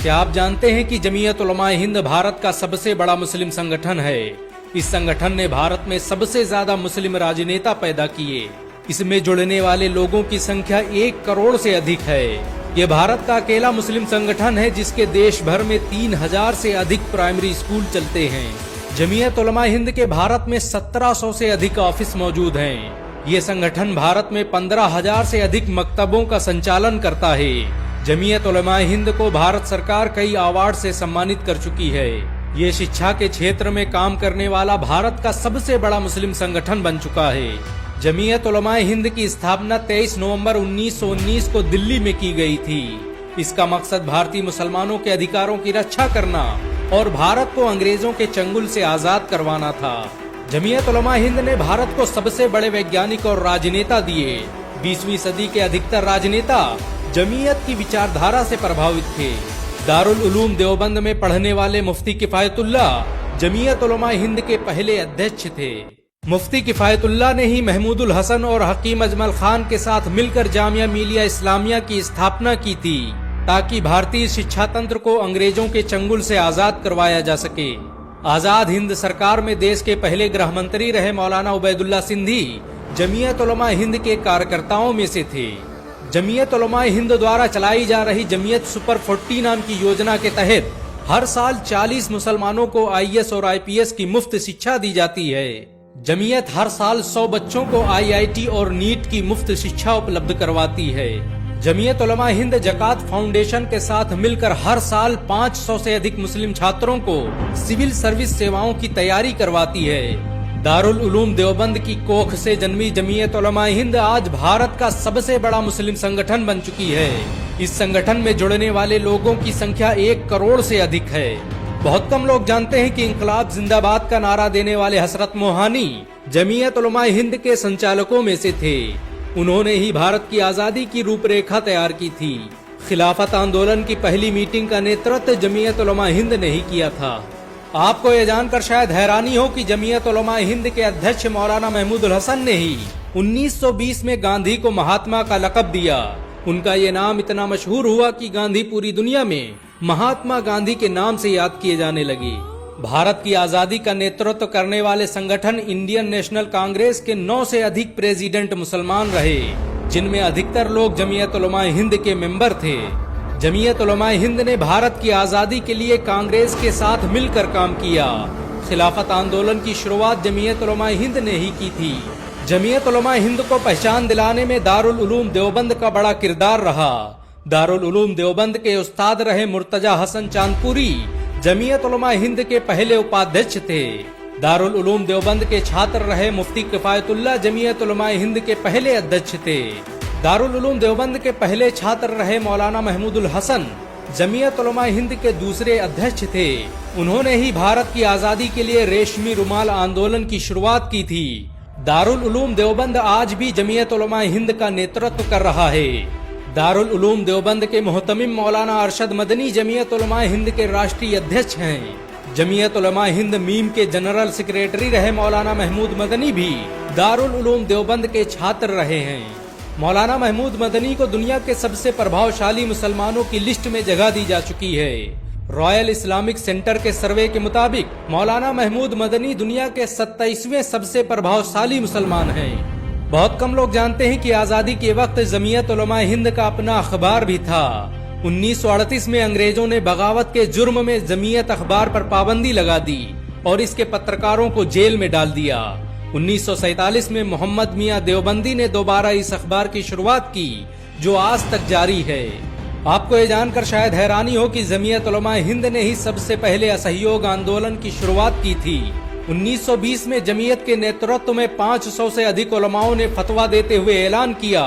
क्या आप जानते हैं कि जमीयत उलमाए हिंद भारत का सबसे बड़ा मुस्लिम संगठन है। इस संगठन ने भारत में सबसे ज्यादा मुस्लिम राजनेता पैदा किए। इसमें जुड़ने वाले लोगों की संख्या 1 करोड़ से अधिक है। ये भारत का अकेला मुस्लिम संगठन है जिसके देश भर में 3000 से अधिक प्राइमरी स्कूल चलते हैं। जमीयत उलमाए हिंद के भारत में 1700 से अधिक ऑफिस मौजूद हैं। ये संगठन भारत में 15,000 से अधिक मकतबों का संचालन करता है। जमीयत उलमाए हिंद को भारत सरकार कई अवार्ड से सम्मानित कर चुकी है। ये शिक्षा के क्षेत्र में काम करने वाला भारत का सबसे बड़ा मुस्लिम संगठन बन चुका है। जमीयत उलमाए हिंद की स्थापना 23 नवंबर 1919 को दिल्ली में की गई थी। इसका मकसद भारतीय मुसलमानों के अधिकारों की रक्षा करना और भारत को अंग्रेजों के चंगुल से आजाद करवाना था। जमीयत उलमाए हिंद ने भारत को सबसे बड़े वैज्ञानिक और राजनेता दिए। 20वीं सदी के अधिकतर राजनेता जमीयत की विचारधारा से प्रभावित थे। दारुल उलूम देवबंद में पढ़ने वाले मुफ्ती किफायतुल्ला जमीयत उलमाए हिंद के पहले अध्यक्ष थे। मुफ्ती किफायतुल्ला ने ही महमूदुल हसन और हकीम अजमल खान के साथ मिलकर जामिया मिलिया इस्लामिया की स्थापना की थी ताकि भारतीय शिक्षा तंत्र को अंग्रेजों के चंगुल से आजाद करवाया जा सके। आजाद हिंद सरकार में देश के पहले गृह मंत्री रहे मौलाना उबैदुल्ला सिंधी जमीयत उलमाए हिंद के कार्यकर्ताओं में से थे। जमीयत उलमाए हिंद द्वारा चलाई जा रही जमीयत सुपर 40 नाम की योजना के तहत हर साल 40 मुसलमानों को IAS और IPS की मुफ्त शिक्षा दी जाती है। जमीयत हर साल 100 बच्चों को IIT और नीट की मुफ्त शिक्षा उपलब्ध करवाती है। जमीयत उलमाए हिंद जकात फाउंडेशन के साथ मिलकर हर साल 500 से अधिक मुस्लिम छात्रों को सिविल सर्विस सेवाओं की तैयारी करवाती है। दारुल उलूम देवबंद की कोख से जन्मी जमीयत उलमाए हिंद आज भारत का सबसे बड़ा मुस्लिम संगठन बन चुकी है। इस संगठन में जुड़ने वाले लोगों की संख्या 1 करोड़ से अधिक है। बहुत कम लोग जानते हैं कि इंकलाब जिंदाबाद का नारा देने वाले हसरत मोहानी जमीयत उलमाए हिंद के संचालकों में से थे। उन्होंने ही भारत की आजादी की रूपरेखा तैयार की थी। खिलाफत आंदोलन की पहली मीटिंग का नेतृत्व जमीयत उलमाए हिंद ने ही किया था। आपको ये जानकर शायद हैरानी हो कि जमीयत उलमाए हिंद के अध्यक्ष मौलाना महमूदुल हसन ने ही 1920 में गांधी को महात्मा का लक़ब दिया। उनका ये नाम इतना मशहूर हुआ कि गांधी पूरी दुनिया में महात्मा गांधी के नाम से याद किए जाने लगे। भारत की आजादी का नेतृत्व करने वाले संगठन इंडियन नेशनल कांग्रेस के 9 से अधिक प्रेसिडेंट मुसलमान रहे, जिनमें अधिकतर लोग जमीयत उलमाए हिंद के मेंबर थे। जमीयत उलमाए हिंद ने भारत की आजादी के लिए कांग्रेस के साथ मिलकर काम किया। खिलाफत आंदोलन की शुरुआत जमीयत उलमाए हिंद ने ही की थी। जमीयत उलमाए हिंद को पहचान दिलाने में दारुल उलूम देवबंद का बड़ा किरदार रहा। दारुल उलूम देवबंद के उस्ताद रहे मुर्तजा हसन चांदपुरी जमीयत उलमाए हिंद के पहले उपाध्यक्ष थे। दारुल उलूम देवबंद के छात्र रहे मुफ्ती किफायतुल्ला जमीयत उलमाए हिंद के पहले अध्यक्ष थे। दारुल उलूम देवबंद के पहले छात्र रहे मौलाना महमूदुल हसन जमीयत उलमाए हिंद के दूसरे अध्यक्ष थे। उन्होंने ही भारत की आजादी के लिए रेशमी रुमाल आंदोलन की शुरुआत की थी। दारुल उलूम देवबंद आज भी जमीयत उलमाए हिंद का नेतृत्व कर रहा है। दारुल उलूम देवबंद के मोहतमिम मौलाना अरशद मदनी जमीयत उलमाए हिंद के राष्ट्रीय अध्यक्ष हैं। जमीयत उलमाए हिंद मीम के जनरल सेक्रेटरी रहे मौलाना महमूद मदनी भी दारुल उलूम देवबंद के छात्र रहे हैं। मौलाना महमूद मदनी को दुनिया के सबसे प्रभावशाली मुसलमानों की लिस्ट में जगह दी जा चुकी है। रॉयल इस्लामिक सेंटर के सर्वे के मुताबिक मौलाना महमूद मदनी दुनिया के 27वें सबसे प्रभावशाली मुसलमान हैं। बहुत कम लोग जानते हैं कि आजादी के वक्त जमीयत उलमाए हिंद का अपना अखबार भी था। 1938 में अंग्रेजों ने बगावत के जुर्म में जमीयत अखबार पर पाबंदी लगा दी और इसके पत्रकारों को जेल में डाल दिया। 1947 में मोहम्मद मियां देवबंदी ने दोबारा इस अखबार की शुरुआत की जो आज तक जारी है। आपको ये जानकर शायद हैरानी हो कि जमीयत उलमाए हिंद ने ही सबसे पहले असहयोग आंदोलन की शुरुआत की थी। 1920 में जमीयत के नेतृत्व में 500 से अधिक उलमाओं ने फतवा देते हुए ऐलान किया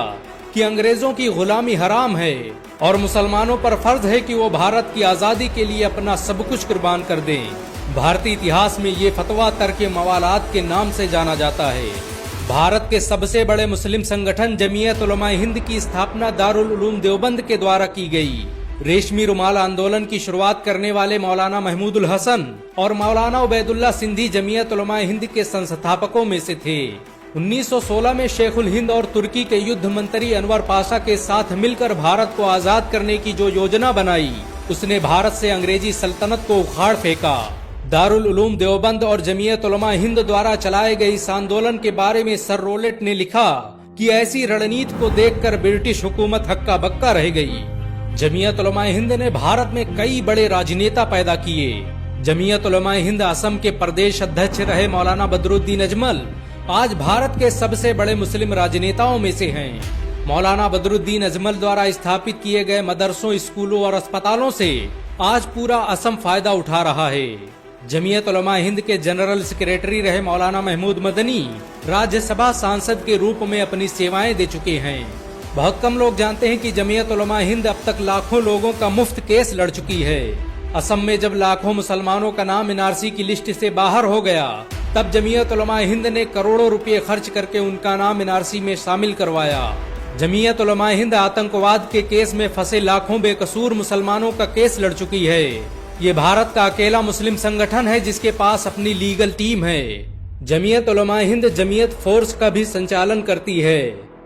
कि अंग्रेजों की गुलामी हराम है और मुसलमानों पर फर्ज है कि वो भारत की आजादी के लिए अपना सब कुछ कुर्बान कर दें। भारतीय इतिहास में ये फतवा तर्क मवालात के नाम से जाना जाता है। भारत के सबसे बड़े मुस्लिम संगठन जमीयत उलमाए हिंद की स्थापना दारुल उलूम देवबंद के द्वारा की गई। रेशमी रुमाल आंदोलन की शुरुआत करने वाले मौलाना महमूदुल हसन और मौलाना उबैदुल्ला सिंधी जमीयत उलमाए हिंद के संस्थापकों में से थे। 1916 में शेखुल हिंद और तुर्की के युद्ध मंत्री अनवर पाशा के साथ मिलकर भारत को आजाद करने की जो योजना बनाई उसने भारत से अंग्रेजी सल्तनत को उखाड़ फेंका। दारुल उलूम देवबंद और जमीयत उलमा हिंद द्वारा चलाए गए इस आंदोलन के बारे में सर रोलेट ने लिखा कि ऐसी रणनीति को देखकर ब्रिटिश हुकूमत हक्का बक्का रह गई। जमीयत उलमा हिंद ने भारत में कई बड़े राजनेता पैदा किए। जमीयत उलमा हिंद असम के प्रदेश अध्यक्ष रहे मौलाना बदरुद्दीन अजमल आज भारत के सबसे बड़े मुस्लिम राजनेताओं में से हैं। मौलाना बदरुद्दीन अजमल द्वारा स्थापित किए गए मदरसों, स्कूलों और अस्पतालों से आज पूरा असम फायदा उठा रहा है। जमीयत उलमा हिंद के जनरल सेक्रेटरी रहे मौलाना महमूद मदनी राज्यसभा सांसद के रूप में अपनी सेवाएं दे चुके हैं। बहुत कम लोग जानते हैं कि जमीयत उलमा हिंद अब तक लाखों लोगों का मुफ्त केस लड़ चुकी है। असम में जब लाखों मुसलमानों का नाम एनआरसी की लिस्ट से बाहर हो गया, तब जमीयत उलमा हिंद ने करोड़ों रुपए खर्च करके उनका नाम एनआरसी में शामिल करवाया। जमीयत उलमा हिंद आतंकवाद के केस में फंसे लाखों बेकसूर मुसलमानों का केस लड़ चुकी है। ये भारत का अकेला मुस्लिम संगठन है जिसके पास अपनी लीगल टीम है। जमीयत उलमा हिंद जमीयत फोर्स का भी संचालन करती है।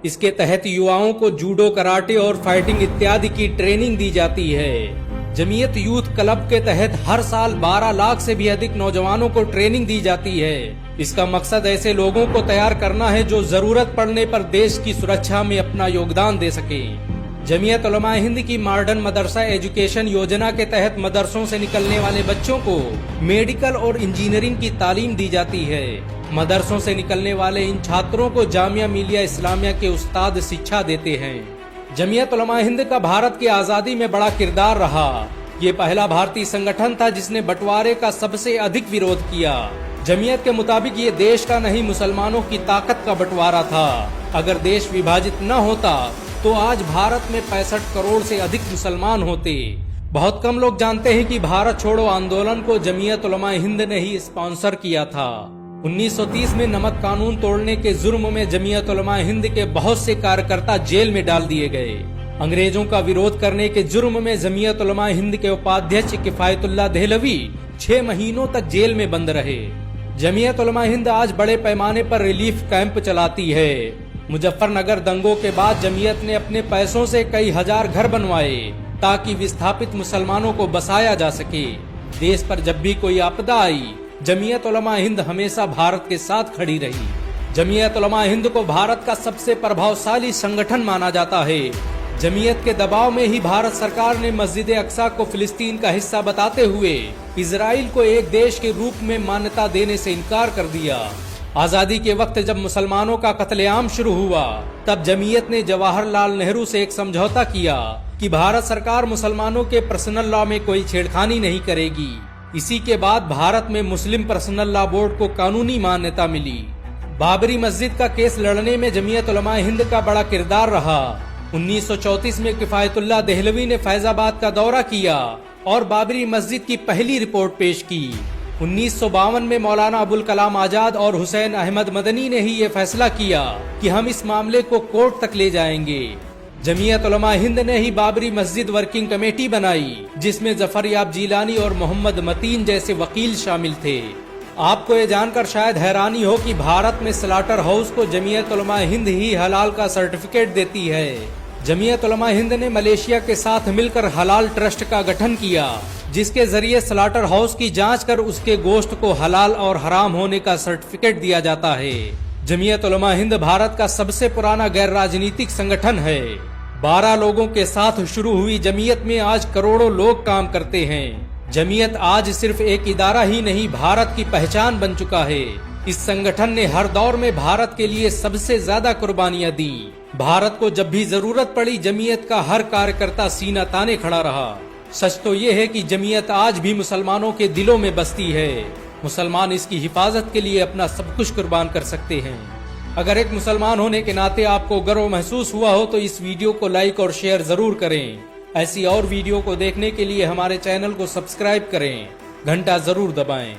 इसके तहत युवाओं को जूडो, कराटे और फाइटिंग इत्यादि की ट्रेनिंग दी जाती है। जमीयत यूथ क्लब के तहत हर साल 12 लाख से भी अधिक नौजवानों को ट्रेनिंग दी जाती है। इसका मकसद ऐसे लोगों को तैयार करना है जो जरूरत पड़ने पर देश की सुरक्षा में अपना योगदान दे सके। जमीयत उलमा हिंद की मॉडर्न मदरसा एजुकेशन योजना के तहत मदरसों से निकलने वाले बच्चों को मेडिकल और इंजीनियरिंग की तालीम दी जाती है। मदरसों से निकलने वाले इन छात्रों को जामिया मिलिया इस्लामिया के उस्ताद शिक्षा देते हैं। जमीयत उलमा हिंद का भारत की आजादी में बड़ा किरदार रहा। ये पहला भारतीय संगठन था जिसने बंटवारे का सबसे अधिक विरोध किया। जमीयत के मुताबिक ये देश का नहीं, मुसलमानों की ताकत का बंटवारा था। अगर देश विभाजित न होता तो आज भारत में 65 करोड़ से अधिक मुसलमान होते। बहुत कम लोग जानते हैं कि भारत छोड़ो आंदोलन को जमीयत उलमा हिंद ने ही स्पॉन्सर किया था। 1930 में नमक कानून तोड़ने के जुर्म में जमीयत उलमा हिंद के बहुत से कार्यकर्ता जेल में डाल दिए गए। अंग्रेजों का विरोध करने के जुर्म में जमीयत उलमा हिंद के उपाध्यक्ष किफायतुल्लाह देहलवी 6 महीनों तक जेल में बंद रहे। जमीयत उलमा हिंद आज बड़े पैमाने पर रिलीफ कैंप चलाती है। मुजफ्फरनगर दंगों के बाद जमीयत ने अपने पैसों से कई हजार घर बनवाए ताकि विस्थापित मुसलमानों को बसाया जा सके। देश पर जब भी कोई आपदा आई, जमीयत उलमा हिंद हमेशा भारत के साथ खड़ी रही। जमीयत उलमा हिंद को भारत का सबसे प्रभावशाली संगठन माना जाता है। जमीयत के दबाव में ही भारत सरकार ने मस्जिद अक्सा को फिलिस्तीन का हिस्सा बताते हुए इजराइल को एक देश के रूप में मान्यता देने से इनकार कर दिया। आजादी के वक्त जब मुसलमानों का कत्लेआम शुरू हुआ, तब जमीयत ने जवाहरलाल नेहरू से एक समझौता किया कि भारत सरकार मुसलमानों के पर्सनल लॉ में कोई छेड़खानी नहीं करेगी। इसी के बाद भारत में मुस्लिम पर्सनल लॉ बोर्ड को कानूनी मान्यता मिली। बाबरी मस्जिद का केस लड़ने में जमीयत उलमा हिंद का बड़ा किरदार रहा। 1934 में किफायतुल्लाह देहलवी ने फैजाबाद का दौरा किया और बाबरी मस्जिद की पहली रिपोर्ट पेश की। 1952 में मौलाना अबुल कलाम आजाद और हुसैन अहमद मदनी ने ही ये फैसला किया कि हम इस मामले को कोर्ट तक ले जाएंगे। जमीयत उलमा हिंद ने ही बाबरी मस्जिद वर्किंग कमेटी बनाई, जिसमें जफर याब जीलानी और मोहम्मद मतीन जैसे वकील शामिल थे। आपको ये जानकर शायद हैरानी हो कि भारत में स्लाटर हाउस को जमीयत उलमा हिंद ही हलाल का सर्टिफिकेट देती है। जमीयत उलमा हिंद ने मलेशिया के साथ मिलकर हलाल ट्रस्ट का गठन किया, जिसके जरिए स्लाटर हाउस की जांच कर उसके गोश्त को हलाल और हराम होने का सर्टिफिकेट दिया जाता है। जमीयत उलमा हिंद भारत का सबसे पुराना गैर राजनीतिक संगठन है। 12 लोगों के साथ शुरू हुई जमीयत में आज करोड़ों लोग काम करते हैं। जमीयत आज सिर्फ एक इदारा ही नहीं, भारत की पहचान बन चुका है। इस संगठन ने हर दौर में भारत के लिए सबसे ज्यादा कुर्बानियां दी। भारत को जब भी जरूरत पड़ी, जमीयत का हर कार्यकर्ता सीना ताने खड़ा रहा। सच तो ये है कि जमीयत आज भी मुसलमानों के दिलों में बसती है। मुसलमान इसकी हिफाजत के लिए अपना सब कुछ कुर्बान कर सकते हैं। अगर एक मुसलमान होने के नाते आपको गर्व महसूस हुआ हो तो इस वीडियो को लाइक और शेयर जरूर करें। ऐसी और वीडियो को देखने के लिए हमारे चैनल को सब्सक्राइब करें, घंटा जरूर दबाएं।